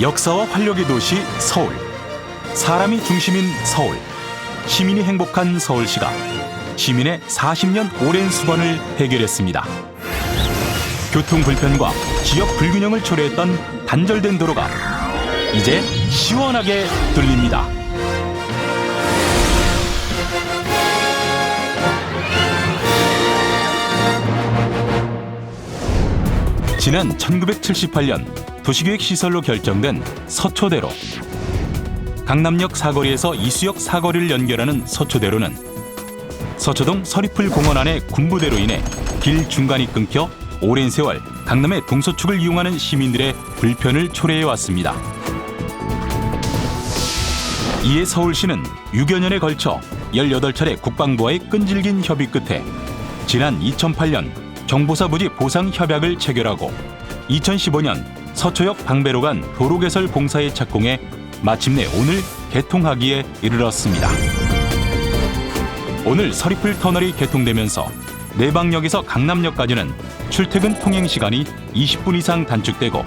역사와 활력의 도시 서울. 사람이 중심인 서울. 시민이 행복한 서울시가 시민의 40년 오랜 수건을 해결했습니다. 교통 불편과 지역 불균형을 초래했던 단절된 도로가 이제 시원하게 뚫립니다. 지난 1978년 도시계획 시설로 결정된 서초대로. 강남역 사거리에서 이수역 사거리를 연결하는 서초대로는 서초동 서리풀 공원 안의 군부대로 인해 길 중간이 끊겨 오랜 세월 강남의 동서축을 이용하는 시민들의 불편을 초래해왔습니다. 이에 서울시는 6여 년에 걸쳐 18차례 국방부와의 끈질긴 협의 끝에 지난 2008년 정보사 부지 보상 협약을 체결하고 2015년 서초역 방배로 간 도로 개설 공사에 착공해 마침내 오늘 개통하기에 이르렀습니다. 오늘 서리풀 터널이 개통되면서 내방역에서 강남역까지는 출퇴근 통행 시간이 20분 이상 단축되고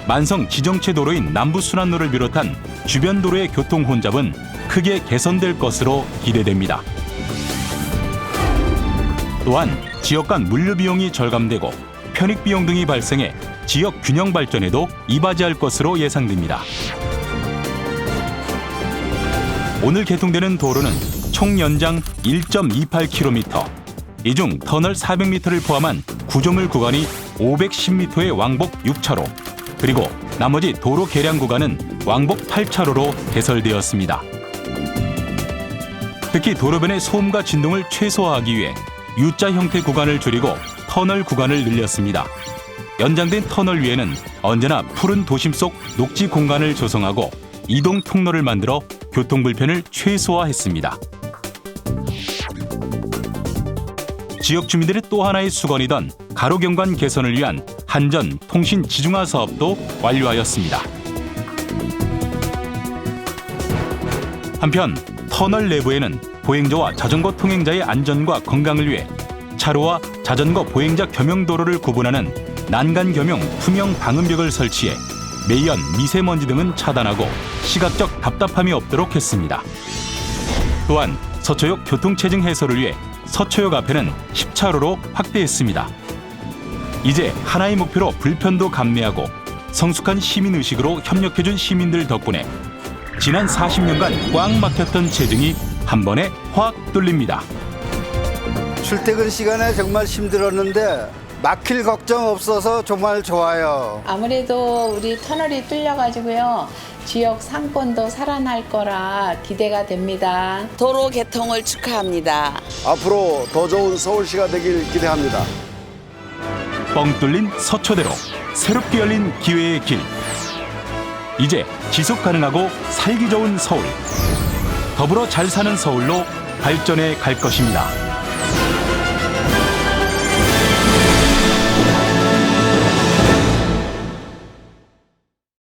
만성 지정체 도로인 남부순환로를 비롯한 주변 도로의 교통 혼잡은 크게 개선될 것으로 기대됩니다. 또한 지역 간 물류 비용이 절감되고 편익 비용 등이 발생해 지역 균형 발전에도 이바지할 것으로 예상됩니다. 오늘 개통되는 도로는 총 연장 1.28km, 이 중 터널 400m를 포함한 구조물 구간이 510m의 왕복 6차로, 그리고 나머지 도로 개량 구간은 왕복 8차로로 개설되었습니다. 특히 도로변의 소음과 진동을 최소화하기 위해 U자 형태 구간을 줄이고 터널 구간을 늘렸습니다. 연장된 터널 위에는 언제나 푸른 도심 속 녹지 공간을 조성하고 이동 통로를 만들어 교통 불편을 최소화했습니다. 지역 주민들의 또 하나의 수건이던 가로경관 개선을 위한 한전 통신 지중화 사업도 완료하였습니다. 한편 터널 내부에는 보행자와 자전거 통행자의 안전과 건강을 위해 차로와 자전거 보행자 겸용 도로를 구분하는 난간 겸용 투명 방음벽을 설치해 매연, 미세먼지 등은 차단하고 시각적 답답함이 없도록 했습니다. 또한 서초역 교통체증 해소를 위해 서초역 앞에는 10차로로 확대했습니다. 이제 하나의 목표로 불편도 감내하고 성숙한 시민의식으로 협력해준 시민들 덕분에 지난 40년간 꽉 막혔던 체증이 한 번에 확 뚫립니다. 출퇴근 시간에 정말 힘들었는데 막힐 걱정 없어서 정말 좋아요. 아무래도 우리 터널이 뚫려가지고요. 지역 상권도 살아날 거라 기대가 됩니다. 도로 개통을 축하합니다. 앞으로 더 좋은 서울시가 되길 기대합니다. 뻥 뚫린 서초대로 새롭게 열린 기회의 길. 이제 지속 가능하고 살기 좋은 서울. 더불어 잘 사는 서울로 발전해 갈 것입니다.